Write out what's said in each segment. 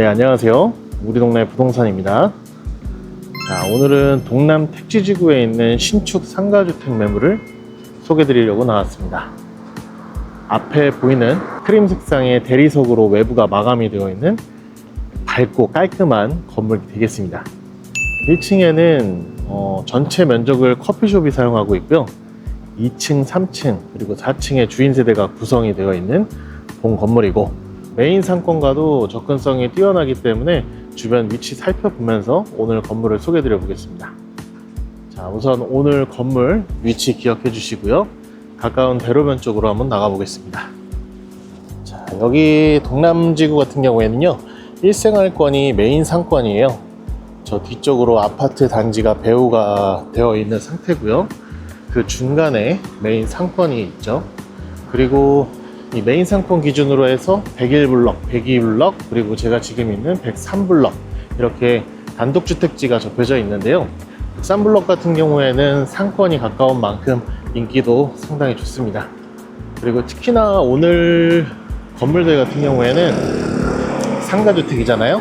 네, 안녕하세요. 우리 동네 부동산입니다. 자, 오늘은 동남 택지지구에 있는 신축 상가주택 매물을 소개해 드리려고 나왔습니다. 앞에 보이는 크림 색상의 대리석으로 외부가 마감이 되어 있는 밝고 깔끔한 건물이 되겠습니다. 1층에는 전체 면적을 커피숍이 사용하고 있고요. 2층, 3층, 그리고 4층의 주인 세대가 구성이 되어 있는 본 건물이고, 메인 상권과도 접근성이 뛰어나기 때문에 주변 위치 살펴보면서 오늘 건물을 소개해 드려 보겠습니다. 자, 우선 오늘 건물 위치 기억해 주시고요. 가까운 대로변 쪽으로 한번 나가 보겠습니다. 자, 여기 동남지구 같은 경우에는요, 1생활권이 메인 상권이에요. 저 뒤쪽으로 아파트 단지가 배후가 되어 있는 상태고요. 그 중간에 메인 상권이 있죠. 그리고 이 메인 상권 기준으로 해서 101블럭, 102블럭, 그리고 제가 지금 있는 103블럭, 이렇게 단독주택지가 접혀져 있는데요. 103블럭 같은 경우에는 상권이 가까운 만큼 인기도 상당히 좋습니다. 그리고 특히나 오늘 건물들 같은 경우에는 상가주택이잖아요.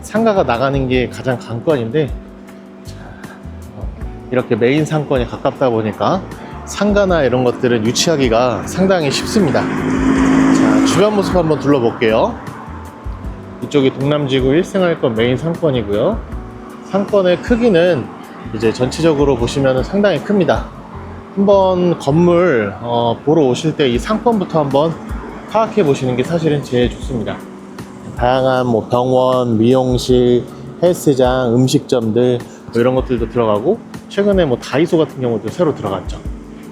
상가가 나가는 게 가장 관건인데, 이렇게 메인 상권이 가깝다 보니까 상가나 이런 것들은 유치하기가 상당히 쉽습니다. 자, 주변 모습 한번 둘러볼게요. 이쪽이 동남지구 1생활권 메인 상권이고요. 상권의 크기는 이제 전체적으로 보시면 상당히 큽니다. 한번 건물 보러 오실 때 이 상권부터 한번 파악해 보시는 게 사실은 제일 좋습니다. 다양한 뭐 병원, 미용실, 헬스장, 음식점들 이런 것들도 들어가고, 최근에 뭐 다이소 같은 경우도 새로 들어갔죠.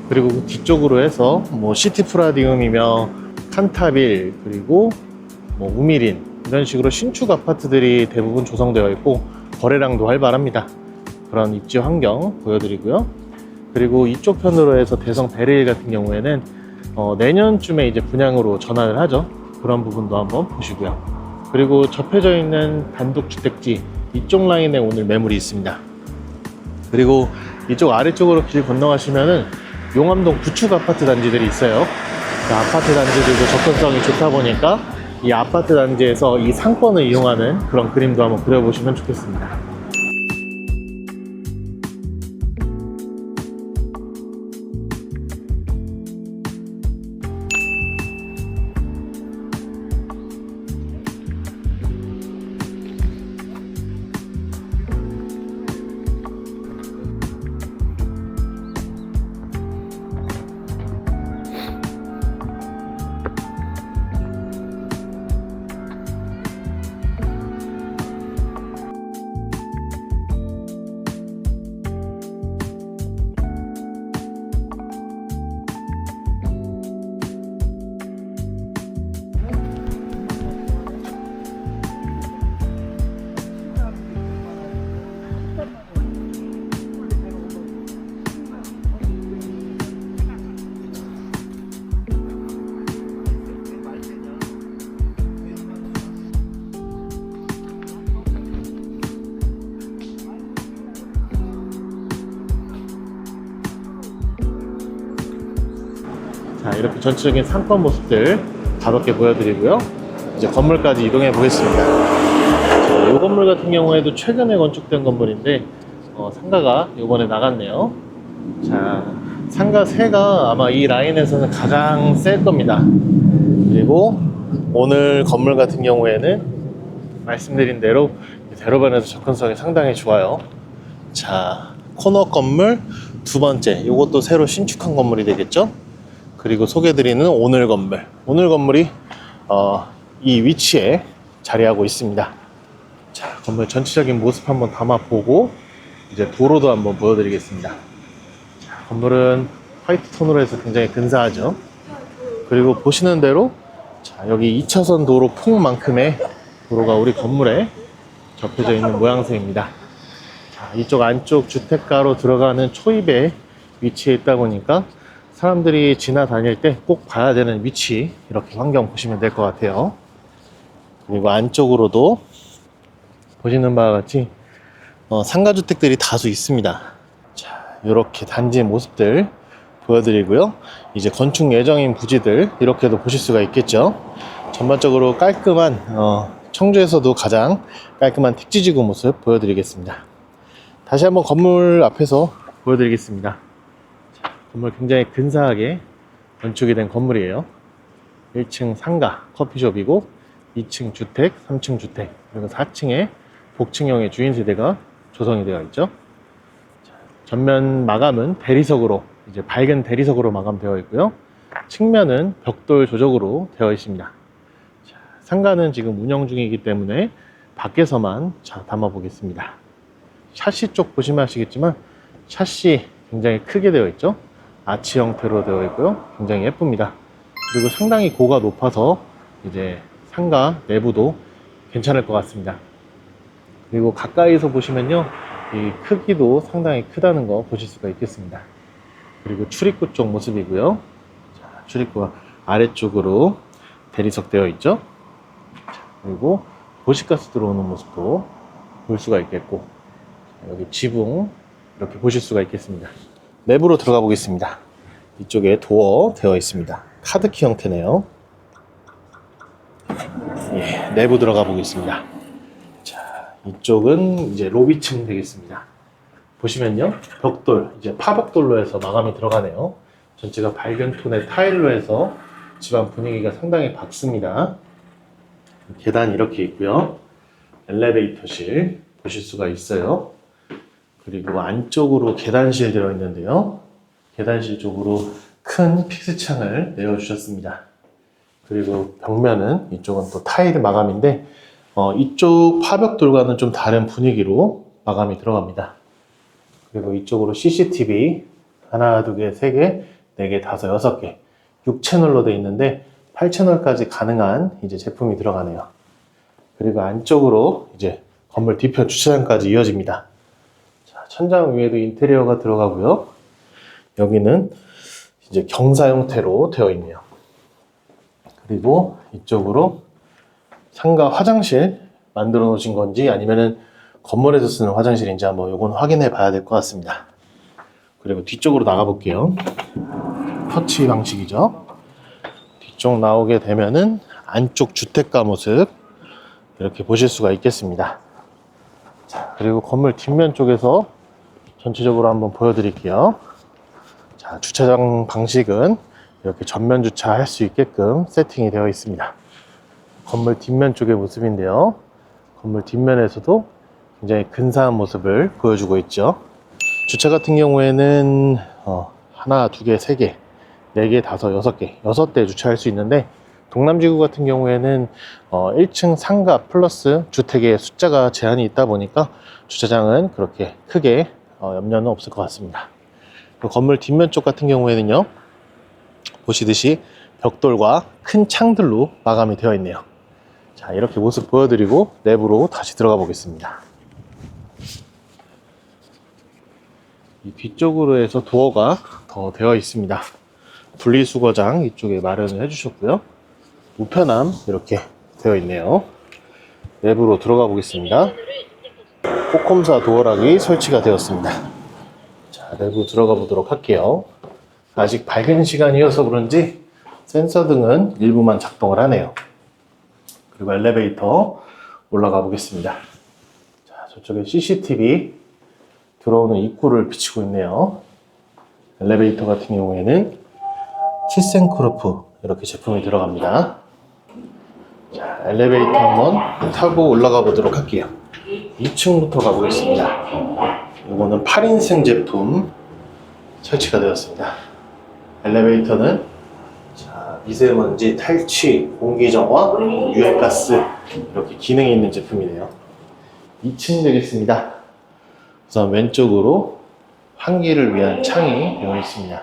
그리고 그 뒤쪽으로 해서 뭐 시티프라디움이며 칸타빌, 그리고 뭐 우미린, 이런 식으로 신축 아파트들이 대부분 조성되어 있고 거래량도 활발합니다. 그런 입지 환경 보여드리고요. 그리고 이쪽 편으로 해서 대성 베레일 같은 경우에는 내년쯤에 이제 분양으로 전환을 하죠. 그런 부분도 한번 보시고요. 그리고 접혀져 있는 단독주택지 이쪽 라인에 오늘 매물이 있습니다. 그리고 이쪽 아래쪽으로 길 건너가시면은 용암동 구축 아파트 단지들이 있어요. 그 아파트 단지들도 접근성이 좋다 보니까 이 아파트 단지에서 이 상권을 이용하는 그런 그림도 한번 그려보시면 좋겠습니다. 자, 이렇게 전체적인 상권 모습들 가볍게 보여드리고요. 이제 건물까지 이동해 보겠습니다. 자, 이 건물 같은 경우에도 최근에 건축된 건물인데 상가가 이번에 나갔네요. 자, 상가 3가 아마 이 라인에서는 가장 셀 겁니다. 그리고 오늘 건물 같은 경우에는 말씀드린 대로 대로변에서 접근성이 상당히 좋아요. 자, 코너 건물 두 번째, 이것도 새로 신축한 건물이 되겠죠. 그리고 소개해드리는 오늘 건물, 오늘 건물이 이 위치에 자리하고 있습니다. 자, 건물 전체적인 모습 한번 담아보고 이제 도로도 한번 보여드리겠습니다. 자, 건물은 화이트 톤으로 해서 굉장히 근사하죠. 그리고 보시는 대로, 자, 여기 2차선 도로 폭만큼의 도로가 우리 건물에 접혀져 있는 모양새입니다. 자, 이쪽 안쪽 주택가로 들어가는 초입에 위치해 있다 보니까 사람들이 지나다닐 때 꼭 봐야 되는 위치, 이렇게 환경 보시면 될 것 같아요. 그리고 안쪽으로도 보시는 바와 같이 상가주택들이 다수 있습니다. 자, 이렇게 단지 모습들 보여드리고요. 이제 건축 예정인 부지들 이렇게도 보실 수가 있겠죠. 전반적으로 깔끔한 청주에서도 가장 깔끔한 택지지구 모습 보여드리겠습니다. 다시 한번 건물 앞에서 보여드리겠습니다. 자, 건물 굉장히 근사하게 건축이 된 건물이에요. 1층 상가 커피숍이고 2층 주택, 3층 주택, 그리고 4층에 복층형의 주인세대가 조성이 되어 있죠. 자, 전면 마감은 대리석으로, 이제 밝은 대리석으로 마감되어 있고요. 측면은 벽돌 조적으로 되어 있습니다. 자, 상가는 지금 운영 중이기 때문에 밖에서만 담아 보겠습니다. 샤시 쪽 보시면 아시겠지만 샤시 굉장히 크게 되어 있죠. 아치 형태로 되어 있고요. 굉장히 예쁩니다. 그리고 상당히 고가 높아서 이제 상가 내부도 괜찮을 것 같습니다. 그리고 가까이서 보시면요, 이 크기도 상당히 크다는 거 보실 수가 있겠습니다. 그리고 출입구 쪽 모습이고요. 자, 출입구가 아래쪽으로 대리석 되어 있죠. 자, 그리고 도시가스 들어오는 모습도 볼 수가 있겠고, 여기 지붕 이렇게 보실 수가 있겠습니다. 내부로 들어가 보겠습니다. 이쪽에 도어 되어 있습니다. 카드키 형태네요. 예, 내부 들어가 보겠습니다. 자, 이쪽은 이제 로비층 되겠습니다. 보시면요, 벽돌, 이제 파벽돌로 해서 마감이 들어가네요. 전체가 밝은 톤의 타일로 해서 집안 분위기가 상당히 밝습니다. 계단 이렇게 있고요. 엘리베이터실 보실 수가 있어요. 그리고 안쪽으로 계단실 들어있는데요. 계단실 쪽으로 큰 픽스창을 내어주셨습니다. 그리고 벽면은 이쪽은 또 타일 마감인데 이쪽 파벽돌과는 좀 다른 분위기로 마감이 들어갑니다. 그리고 이쪽으로 CCTV 하나, 두 개, 세 개, 네 개, 다섯, 여섯 개 6채널로 되어 있는데 8채널까지 가능한 이제 제품이 들어가네요. 그리고 안쪽으로 이제 건물 뒤편 주차장까지 이어집니다. 자, 천장 위에도 인테리어가 들어가고요. 여기는 이제 경사 형태로 되어 있네요. 그리고 이쪽으로 상가 화장실 만들어 놓으신 건지 아니면은 건물에서 쓰는 화장실인지 한번 요건 확인해 봐야 될 것 같습니다. 그리고 뒤쪽으로 나가 볼게요. 터치 방식이죠. 뒤쪽 나오게 되면은 안쪽 주택가 모습 이렇게 보실 수가 있겠습니다. 자, 그리고 건물 뒷면 쪽에서 전체적으로 한번 보여드릴게요. 자, 주차장 방식은 이렇게 전면 주차할 수 있게끔 세팅이 되어 있습니다. 건물 뒷면 쪽의 모습인데요. 건물 뒷면에서도 굉장히 근사한 모습을 보여주고 있죠. 주차 같은 경우에는 하나, 두 개, 세 개, 네 개, 다섯, 여섯 개, 6대 주차할 수 있는데 동남지구 같은 경우에는 1층 상가 플러스 주택의 숫자가 제한이 있다 보니까 주차장은 그렇게 크게 염려는 없을 것 같습니다. 건물 뒷면 쪽 같은 경우에는요, 보시듯이 벽돌과 큰 창들로 마감이 되어 있네요. 자, 이렇게 모습 보여드리고 내부로 다시 들어가 보겠습니다. 이 뒤쪽으로 해서 도어가 더 되어 있습니다. 분리수거장 이쪽에 마련을 해주셨고요. 우편함 이렇게 되어 있네요. 내부로 들어가 보겠습니다. 코컴사 도어락이 설치가 되었습니다. 자, 내부 들어가 보도록 할게요. 아직 밝은 시간이어서 그런지 센서 등은 일부만 작동을 하네요. 그리고 엘리베이터 올라가 보겠습니다. 자, 저쪽에 CCTV 들어오는 입구를 비치고 있네요. 엘리베이터 같은 경우에는 티센크루프 이렇게 제품이 들어갑니다. 자, 엘리베이터 한번 타고 올라가 보도록 할게요. 2층부터 가보겠습니다. 이거는 8인승 제품 설치가 되었습니다. 엘리베이터는 자, 미세먼지 탈취, 공기정화, 유해가스 이렇게 기능이 있는 제품이네요. 2층 되겠습니다. 우선 왼쪽으로 환기를 위한 창이 되어 있습니다.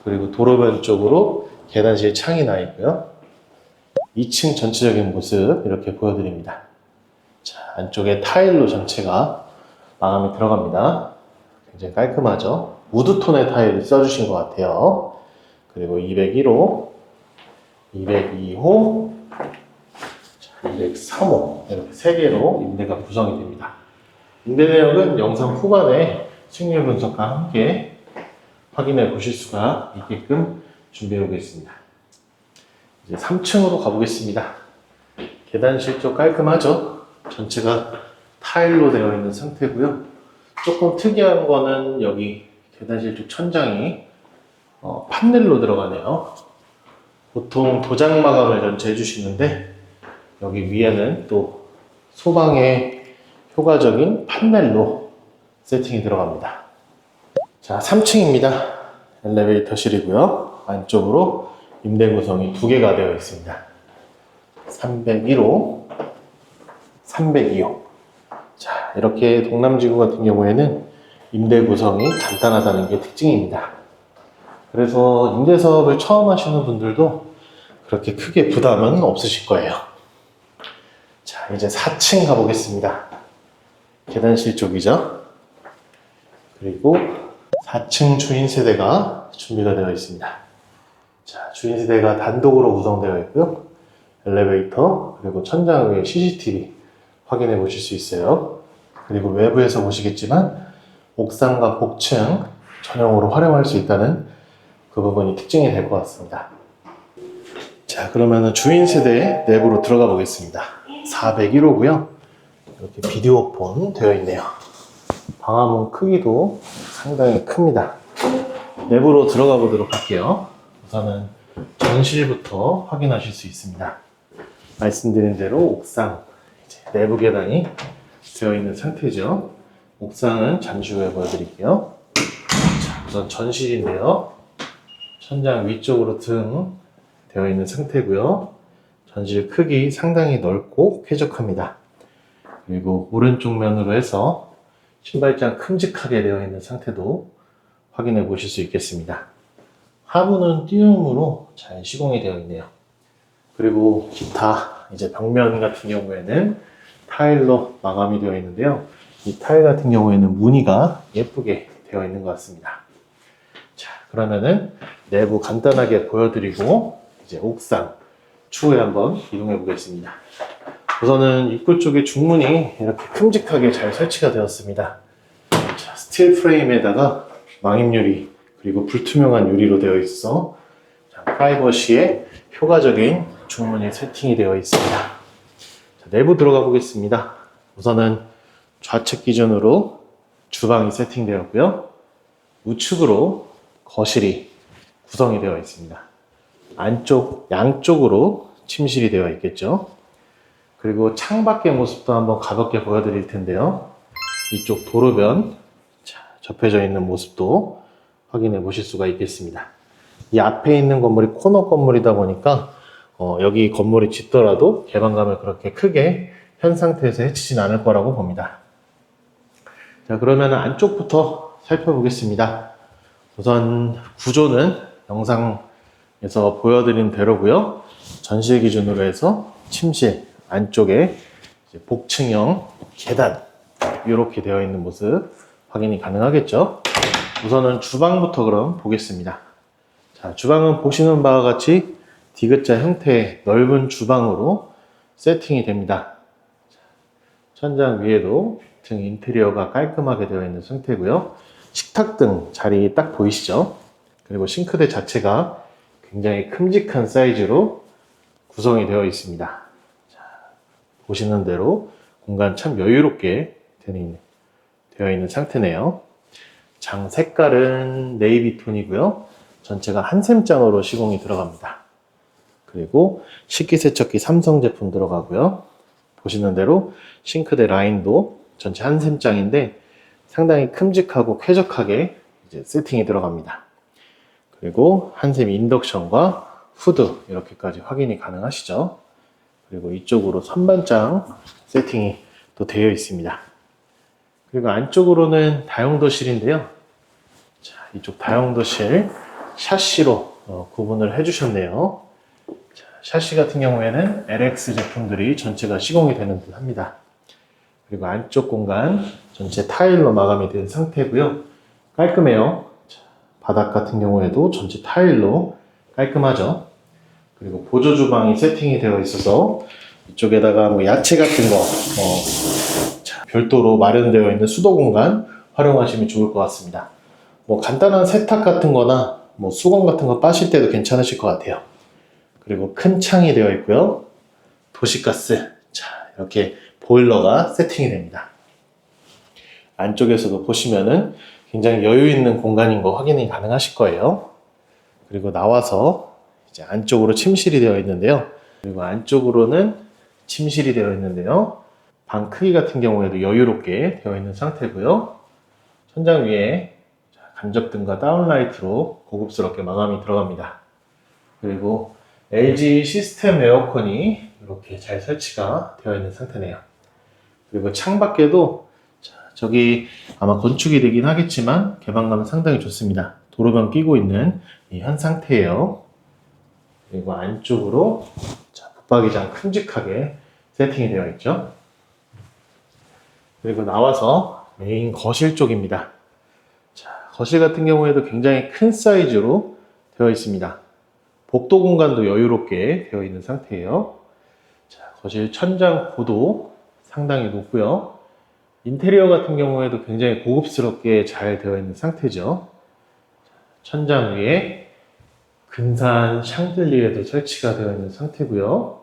그리고 도로변 쪽으로 계단실 창이 나 있고요. 2층 전체적인 모습 이렇게 보여드립니다. 자, 안쪽에 타일로 전체가 마감이 들어갑니다. 굉장히 깔끔하죠? 우드톤의 타일을 써주신 것 같아요. 그리고 201호, 202호, 203호 이렇게 3개로 임대가 구성이 됩니다. 임대 내역은 영상 후반에 승률 분석과 함께 확인해 보실 수가 있게끔 준비해 오겠습니다. 이제 3층으로 가보겠습니다. 계단실 쪽 깔끔하죠? 전체가 타일로 되어 있는 상태고요. 조금 특이한 거는 여기 계단실 쪽 천장이 판넬로 들어가네요. 보통 도장 마감을 전체 해주시는데 여기 위에는 또 소방에 효과적인 판넬로 세팅이 들어갑니다. 자, 3층입니다. 엘리베이터실이고요. 안쪽으로 임대 구성이 2개가 되어 있습니다. 301호, 302호. 자, 이렇게 동남지구 같은 경우에는 임대 구성이 간단하다는 게 특징입니다. 그래서 임대 사업을 처음 하시는 분들도 그렇게 크게 부담은 없으실 거예요. 자, 이제 4층 가보겠습니다. 계단실 쪽이죠. 그리고 4층 주인 세대가 준비가 되어 있습니다. 자, 주인 세대가 단독으로 구성되어 있고요. 엘리베이터, 그리고 천장 위에 CCTV 확인해 보실 수 있어요. 그리고 외부에서 보시겠지만 옥상과 복층 전용으로 활용할 수 있다는 그 부분이 특징이 될 것 같습니다. 자, 그러면 주인 세대 내부로 들어가 보겠습니다. 401호고요. 이렇게 비디오폰 되어 있네요. 방화문 크기도 상당히 큽니다. 내부로 들어가 보도록 할게요. 우선은 전실부터 확인하실 수 있습니다. 말씀드린 대로 옥상, 이제 내부 계단이 되어 있는 상태죠. 옥상은 잠시 후에 보여드릴게요. 자, 우선 전실인데요. 천장 위쪽으로 등 되어 있는 상태고요. 전실 크기 상당히 넓고 쾌적합니다. 그리고 오른쪽 면으로 해서 신발장 큼직하게 되어 있는 상태도 확인해 보실 수 있겠습니다. 하부는 띄움으로 잘 시공이 되어 있네요. 그리고 기타 이제 벽면 같은 경우에는 타일로 마감이 되어 있는데요. 이 타일 같은 경우에는 무늬가 예쁘게 되어 있는 것 같습니다. 자, 그러면은 내부 간단하게 보여드리고 이제 옥상 추후에 한번 이동해 보겠습니다. 우선은 입구 쪽에 중문이 이렇게 큼직하게 잘 설치가 되었습니다. 자, 스틸 프레임에다가 망입유리 그리고 불투명한 유리로 되어 있어 프라이버시에 효과적인 중문이 세팅이 되어 있습니다. 자, 내부 들어가 보겠습니다. 우선은 좌측 기준으로 주방이 세팅되었고요. 우측으로 거실이 구성이 되어 있습니다. 안쪽 양쪽으로 침실이 되어 있겠죠. 그리고 창밖의 모습도 한번 가볍게 보여드릴 텐데요. 이쪽 도로변 접혀져 있는 모습도 확인해 보실 수가 있겠습니다. 이 앞에 있는 건물이 코너 건물이다 보니까 여기 건물이 짓더라도 개방감을 그렇게 크게 현 상태에서 해치진 않을 거라고 봅니다. 자, 그러면 안쪽부터 살펴보겠습니다. 우선 구조는 영상에서 보여드린 대로고요. 전실 기준으로 해서 침실 안쪽에 이제 복층형 계단 이렇게 되어 있는 모습 확인이 가능하겠죠. 우선은 주방부터 그럼 보겠습니다. 자, 주방은 보시는 바와 같이 디귿자 형태의 넓은 주방으로 세팅이 됩니다. 천장 위에도 등 인테리어가 깔끔하게 되어 있는 상태고요. 식탁등 자리 딱 보이시죠? 그리고 싱크대 자체가 굉장히 큼직한 사이즈로 구성이 되어 있습니다. 자, 보시는 대로 공간 참 여유롭게 되어 있는 상태네요. 장 색깔은 네이비 톤이고요. 전체가 한샘장으로 시공이 들어갑니다. 그리고 식기세척기 삼성 제품 들어가고요. 보시는 대로 싱크대 라인도 전체 한샘장인데 상당히 큼직하고 쾌적하게 이제 세팅이 들어갑니다. 그리고 한샘 인덕션과 후드 이렇게까지 확인이 가능하시죠. 그리고 이쪽으로 선반장 세팅이 또 되어 있습니다. 그리고 안쪽으로는 다용도실인데요. 자, 이쪽 다용도실 샤시로 구분을 해주셨네요. 자, 샤시 같은 경우에는 LX 제품들이 전체가 시공이 되는 듯 합니다. 그리고 안쪽 공간 전체 타일로 마감이 된 상태고요. 깔끔해요. 자, 바닥 같은 경우에도 전체 타일로 깔끔하죠. 그리고 보조 주방이 세팅이 되어 있어서 이쪽에다가 뭐 야채 같은 거 별도로 마련되어 있는 수도 공간 활용하시면 좋을 것 같습니다. 뭐 간단한 세탁 같은 거나 뭐 수건 같은 거 빠실 때도 괜찮으실 것 같아요. 그리고 큰 창이 되어 있고요. 도시가스. 자, 이렇게 보일러가 세팅이 됩니다. 안쪽에서도 보시면은 굉장히 여유 있는 공간인 거 확인이 가능하실 거예요. 그리고 나와서 이제 안쪽으로 침실이 되어 있는데요. 그리고 안쪽으로는 침실이 되어 있는데요. 방 크기 같은 경우에도 여유롭게 되어 있는 상태고요. 천장 위에 간접등과 다운라이트로 고급스럽게 마감이 들어갑니다. 그리고 LG 시스템 에어컨이 이렇게 잘 설치가 되어 있는 상태네요. 그리고 창밖에도 저기 아마 건축이 되긴 하겠지만 개방감은 상당히 좋습니다. 도로변 끼고 있는 이 현 상태예요. 그리고 안쪽으로 붙박이장 큼직하게 세팅이 되어 있죠. 그리고 나와서 메인 거실 쪽입니다. 자, 거실 같은 경우에도 굉장히 큰 사이즈로 되어 있습니다. 복도 공간도 여유롭게 되어 있는 상태예요. 자, 거실 천장 고도 상당히 높고요. 인테리어 같은 경우에도 굉장히 고급스럽게 잘 되어 있는 상태죠. 천장 위에 근사한 샹들리에도 설치가 되어 있는 상태고요.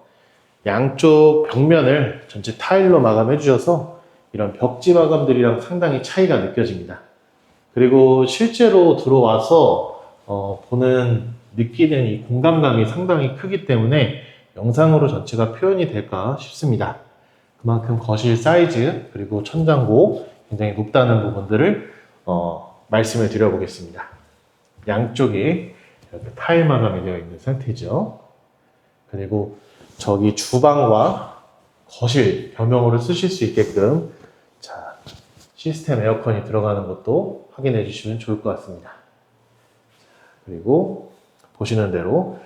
양쪽 벽면을 전체 타일로 마감해 주셔서 이런 벽지 마감들이랑 상당히 차이가 느껴집니다. 그리고 실제로 들어와서 느끼는 이 공간감이 상당히 크기 때문에 영상으로 전체가 표현이 될까 싶습니다. 그만큼 거실 사이즈 그리고 천장고 굉장히 높다는 부분들을 말씀을 드려보겠습니다. 양쪽에 이렇게 타일 마감이 되어 있는 상태죠. 그리고 저기 주방과 거실 겸용으로 쓰실 수 있게끔 자, 시스템 에어컨이 들어가는 것도 확인해 주시면 좋을 것 같습니다. 그리고 보시는 대로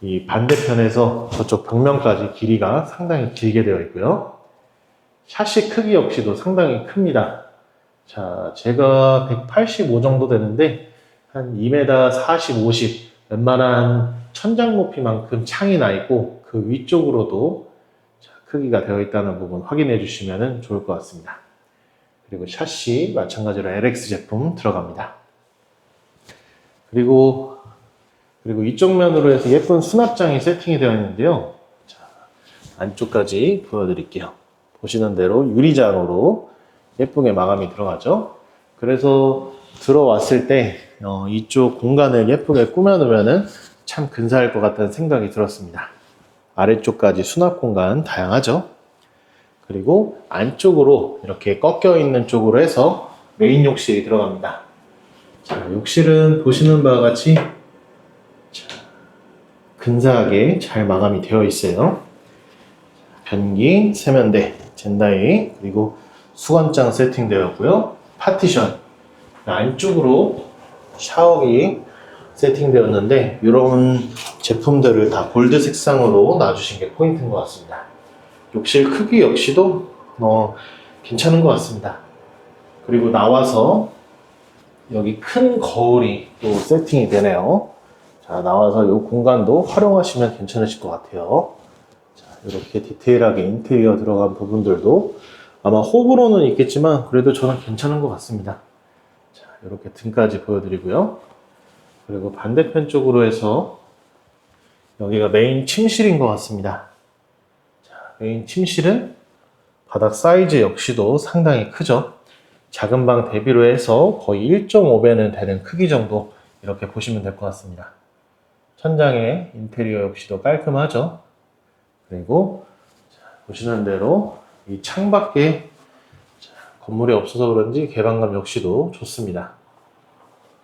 이 반대편에서 저쪽 벽면까지 길이가 상당히 길게 되어 있고요. 샤시 크기 역시도 상당히 큽니다. 자, 제가 185 정도 되는데 한 2m 40, 50 웬만한 천장 높이만큼 창이 나 있고 그 위쪽으로도 크기가 되어 있다는 부분 확인해 주시면 좋을 것 같습니다. 그리고 샤시 마찬가지로 LX 제품 들어갑니다. 그리고 이쪽 면으로 해서 예쁜 수납장이 세팅이 되어 있는데요. 자, 안쪽까지 보여드릴게요. 보시는 대로 유리장으로 예쁘게 마감이 들어가죠. 그래서 들어왔을 때 이쪽 공간을 예쁘게 꾸며놓으면 참 근사할 것 같다는 생각이 들었습니다. 아래쪽까지 수납 공간 다양하죠. 그리고 안쪽으로 이렇게 꺾여 있는 쪽으로 해서 메인 욕실이 들어갑니다. 자, 욕실은 보시는 바와 같이 근사하게 잘 마감이 되어 있어요. 변기, 세면대, 젠다이, 그리고 수건장 세팅되어 있고요. 파티션, 안쪽으로 샤워기 세팅되었는데 이런 제품들을 다 골드 색상으로 놔주신 게 포인트인 것 같습니다. 욕실 크기 역시도 괜찮은 것 같습니다. 그리고 나와서 여기 큰 거울이 또 세팅이 되네요. 자, 나와서 이 공간도 활용하시면 괜찮으실 것 같아요. 자, 이렇게 디테일하게 인테리어 들어간 부분들도 아마 호불호는 있겠지만 그래도 저는 괜찮은 것 같습니다. 자, 이렇게 등까지 보여드리고요. 그리고 반대편 쪽으로 해서 여기가 메인 침실인 것 같습니다. 자, 메인 침실은 바닥 사이즈 역시도 상당히 크죠. 작은 방 대비로 해서 거의 1.5배는 되는 크기 정도 이렇게 보시면 될 것 같습니다. 천장의 인테리어 역시도 깔끔하죠. 그리고 보시는 대로 이 창밖에 건물이 없어서 그런지 개방감 역시도 좋습니다.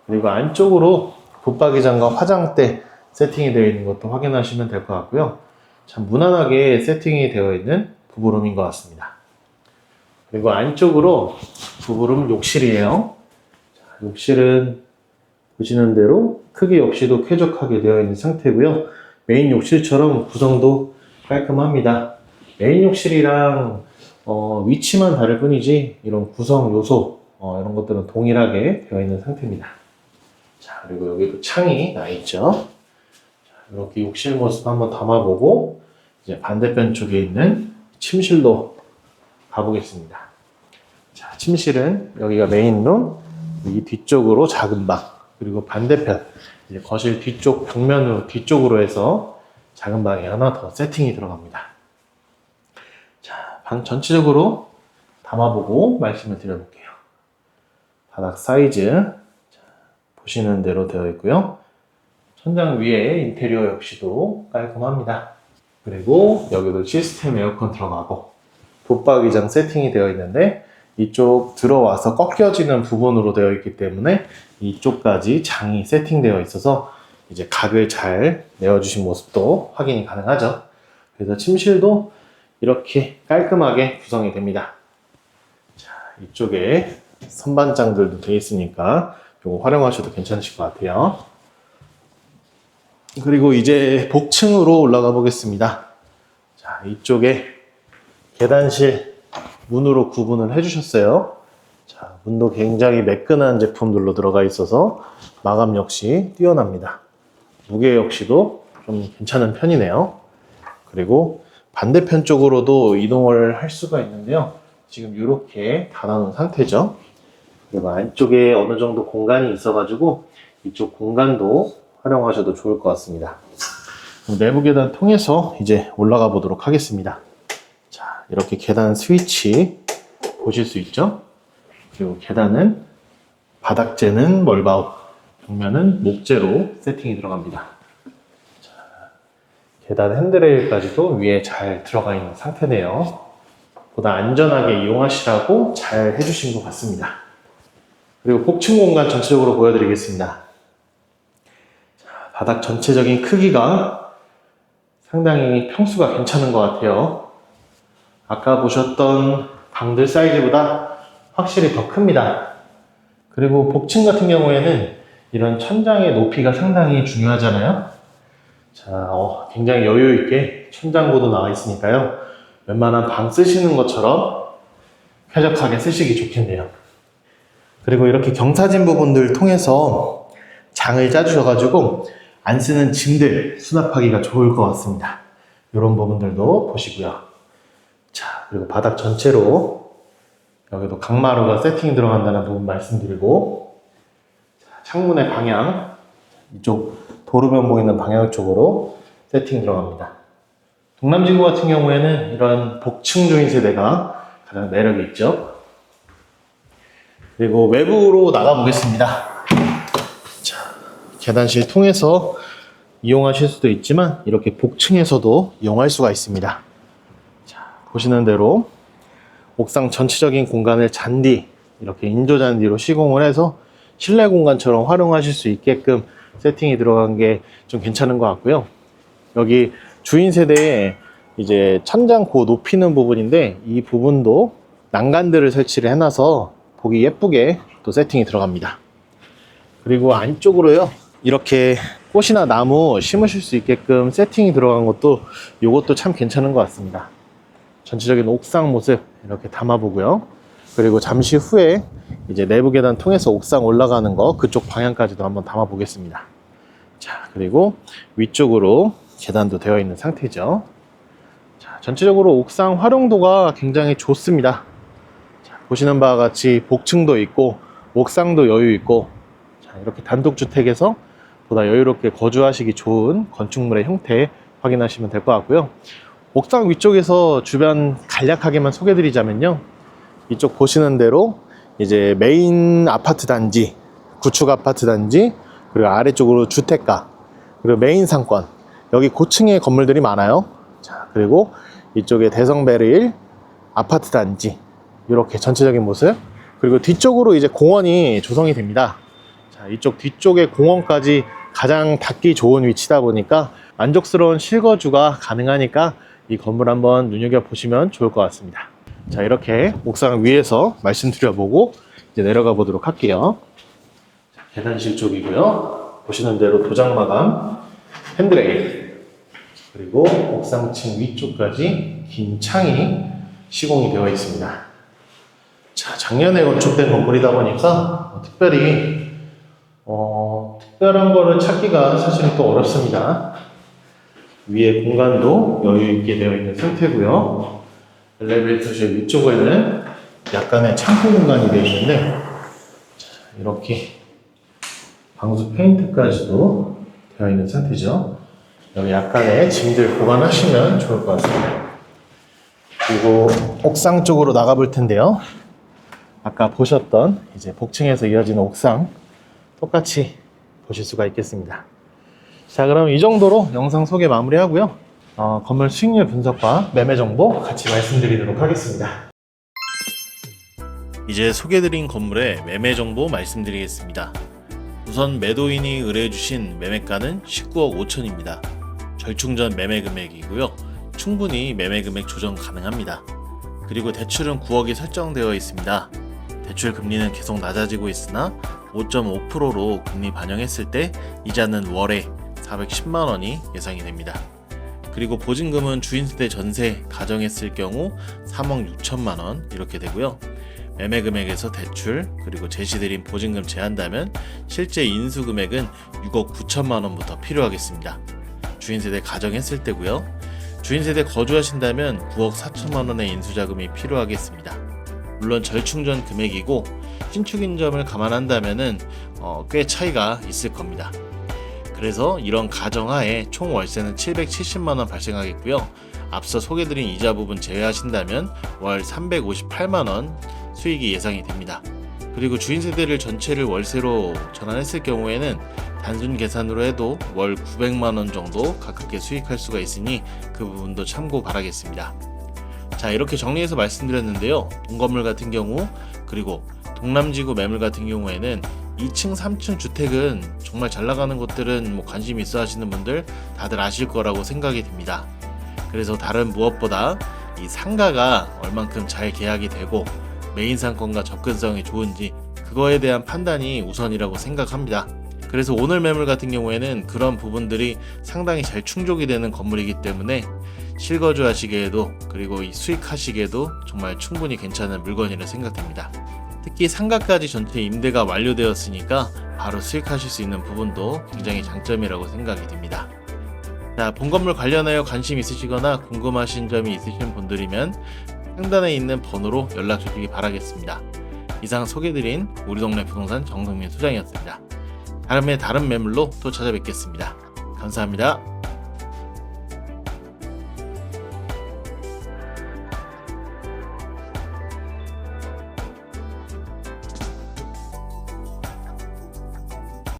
그리고 안쪽으로 붙박이장과 화장대 세팅이 되어 있는 것도 확인하시면 될 것 같고요. 참 무난하게 세팅이 되어 있는 부부룸인 것 같습니다. 그리고 안쪽으로 부부룸 욕실이에요. 자, 욕실은 보시는 대로 크기 역시도 쾌적하게 되어 있는 상태고요. 메인 욕실처럼 구성도 깔끔합니다. 메인 욕실이랑 위치만 다를 뿐이지 이런 구성 요소 이런 것들은 동일하게 되어 있는 상태입니다. 자, 그리고 여기도 창이 나 있죠. 자, 이렇게 욕실 모습 한번 담아보고 이제 반대편 쪽에 있는 침실로 가보겠습니다. 자, 침실은 여기가 메인룸, 이 뒤쪽으로 작은 방, 그리고 반대편 이제 거실 뒤쪽 벽면으로 뒤쪽으로 해서 작은 방이 하나 더 세팅이 들어갑니다. 방 전체적으로 담아보고 말씀을 드려볼게요. 바닥 사이즈 자, 보시는 대로 되어 있고요. 천장 위에 인테리어 역시도 깔끔합니다. 그리고 여기도 시스템 에어컨 들어가고 붙박이장 세팅이 되어 있는데 이쪽 들어와서 꺾여지는 부분으로 되어 있기 때문에 이쪽까지 장이 세팅되어 있어서 이제 각을 잘 내어주신 모습도 확인이 가능하죠. 그래서 침실도 이렇게 깔끔하게 구성이 됩니다. 자, 이쪽에 선반장들도 되어 있으니까 이거 활용하셔도 괜찮으실 것 같아요. 그리고 이제 복층으로 올라가 보겠습니다. 자, 이쪽에 계단실 문으로 구분을 해주셨어요. 자, 문도 굉장히 매끈한 제품들로 들어가 있어서 마감 역시 뛰어납니다. 무게 역시도 좀 괜찮은 편이네요. 그리고 반대편 쪽으로도 이동을 할 수가 있는데요. 지금 이렇게 닫아놓은 상태죠. 그리고 안쪽에 어느 정도 공간이 있어가지고 이쪽 공간도 활용하셔도 좋을 것 같습니다. 내부 계단 통해서 이제 올라가 보도록 하겠습니다. 자, 이렇게 계단 스위치 보실 수 있죠? 그리고 계단은 바닥재는 멀바우, 벽면은 목재로 세팅이 들어갑니다. 자, 계단 핸드레일까지도 위에 잘 들어가 있는 상태네요. 보다 안전하게 이용하시라고 잘 해주신 것 같습니다. 그리고 복층 공간 전체적으로 보여드리겠습니다. 바닥 전체적인 크기가 상당히 평수가 괜찮은 것 같아요. 아까 보셨던 방들 사이즈보다 확실히 더 큽니다. 그리고 복층 같은 경우에는 이런 천장의 높이가 상당히 중요하잖아요. 자, 굉장히 여유 있게 천장고도 나와 있으니까요. 웬만한 방 쓰시는 것처럼 쾌적하게 쓰시기 좋겠네요. 그리고 이렇게 경사진 부분들 통해서 장을 짜주셔가지고 안 쓰는 짐들 수납하기가 좋을 것 같습니다. 이런 부분들도 보시고요. 자, 그리고 바닥 전체로 여기도 강마루가 세팅이 들어간다는 부분 말씀드리고, 자, 창문의 방향 이쪽 도로변 보이는 방향 쪽으로 세팅 들어갑니다. 동남진구 같은 경우에는 이런 복층 조인 세대가 가장 매력이 있죠. 그리고 외부로 나가 보겠습니다. 계단실 통해서 이용하실 수도 있지만 이렇게 복층에서도 이용할 수가 있습니다. 자, 보시는 대로 옥상 전체적인 공간을 잔디, 이렇게 인조 잔디로 시공을 해서 실내 공간처럼 활용하실 수 있게끔 세팅이 들어간 게 좀 괜찮은 것 같고요. 여기 주인 세대에 이제 천장 고 높이는 부분인데 이 부분도 난간들을 설치를 해놔서 보기 예쁘게 또 세팅이 들어갑니다. 그리고 안쪽으로요, 이렇게 꽃이나 나무 심으실 수 있게끔 세팅이 들어간 것도 이것도 참 괜찮은 것 같습니다. 전체적인 옥상 모습 이렇게 담아보고요. 그리고 잠시 후에 이제 내부 계단 통해서 옥상 올라가는 거 그쪽 방향까지도 한번 담아 보겠습니다. 자, 그리고 위쪽으로 계단도 되어 있는 상태죠. 자, 전체적으로 옥상 활용도가 굉장히 좋습니다. 자, 보시는 바와 같이 복층도 있고 옥상도 여유 있고, 자, 이렇게 단독주택에서 보다 여유롭게 거주하시기 좋은 건축물의 형태 확인하시면 될 것 같고요. 옥상 위쪽에서 주변 간략하게만 소개해 드리자면요, 이쪽 보시는 대로 이제 메인 아파트 단지, 구축 아파트 단지, 그리고 아래쪽으로 주택가, 그리고 메인 상권, 여기 고층의 건물들이 많아요. 자, 그리고 이쪽에 대성베르일 아파트 단지, 이렇게 전체적인 모습. 그리고 뒤쪽으로 이제 공원이 조성이 됩니다. 자, 이쪽 뒤쪽에 공원까지 가장 닿기 좋은 위치다 보니까 만족스러운 실거주가 가능하니까 이 건물 한번 눈여겨보시면 좋을 것 같습니다. 자, 이렇게 옥상 위에서 말씀드려보고 이제 내려가 보도록 할게요. 자, 계단실 쪽이고요. 보시는 대로 도장 마감, 핸드레일, 그리고 옥상층 위쪽까지 긴 창이 시공이 되어 있습니다. 자, 작년에 건축된 건물이다 보니까 특별한 거를 찾기가 사실은 또 어렵습니다. 위에 공간도 여유 있게 되어 있는 상태고요. 엘리베이터실 위쪽에는 약간의 창고 공간이 되어 있는데, 자, 이렇게 방수 페인트까지도 되어 있는 상태죠. 여기 약간의 짐들 보관하시면 좋을 것 같습니다. 그리고 옥상 쪽으로 나가 볼 텐데요. 아까 보셨던 이제 복층에서 이어지는 옥상 똑같이 보실 수가 있겠습니다. 자, 그럼 이 정도로 영상 소개 마무리하고요. 건물 수익률 분석과 매매 정보 같이 말씀드리도록 하겠습니다. 이제 소개드린 건물의 매매 정보 말씀드리겠습니다. 우선 매도인이 의뢰해주신 매매가는 19억 5천입니다. 절충전 매매 금액이고요. 충분히 매매 금액 조정 가능합니다. 그리고 대출은 9억이 설정되어 있습니다. 대출 금리는 계속 낮아지고 있으나 5.5%로 금리 반영했을 때 이자는 월에 410만 원이 예상이 됩니다. 그리고 보증금은 주인세대 전세 가정했을 경우 3억 6천만 원 이렇게 되고요. 매매 금액에서 대출 그리고 제시드린 보증금 제한다면 실제 인수 금액은 6억 9천만 원부터 필요하겠습니다. 주인세대 가정했을 때고요. 주인세대 거주하신다면 9억 4천만 원의 인수자금이 필요하겠습니다. 물론 절충전 금액이고 신축인 점을 감안한다면 꽤 차이가 있을 겁니다. 그래서 이런 가정하에 총 월세는 770만 원 발생하겠고요. 앞서 소개드린 이자 부분 제외하신다면 월 358만 원 수익이 예상이 됩니다. 그리고 주인세대를 전체를 월세로 전환했을 경우에는 단순 계산으로 해도 월 900만 원 정도 가깝게 수익할 수가 있으니 그 부분도 참고 바라겠습니다. 자, 이렇게 정리해서 말씀드렸는데요. 동건물 같은 경우 그리고 동남지구 매물 같은 경우에는 2층, 3층 주택은 정말 잘 나가는 곳들은 관심 있어 하시는 분들 다들 아실 거라고 생각이 듭니다. 그래서 다른 무엇보다 이 상가가 얼만큼 잘 계약이 되고 메인 상권과 접근성이 좋은지 그거에 대한 판단이 우선이라고 생각합니다. 그래서 오늘 매물 같은 경우에는 그런 부분들이 상당히 잘 충족이 되는 건물이기 때문에 실거주 하시기에도 그리고 이 수익하시기에도 정말 충분히 괜찮은 물건이라 생각됩니다. 특히 상가까지 전체 임대가 완료되었으니까 바로 수익하실 수 있는 부분도 굉장히 장점이라고 생각이 됩니다. 자, 본 건물 관련하여 관심 있으시거나 궁금하신 점이 있으신 분들이면 상단에 있는 번호로 연락 주시기 바라겠습니다. 이상 소개드린 우리 동네 부동산 정성민 소장이었습니다. 다음에 다른 매물로 또 찾아뵙겠습니다. 감사합니다.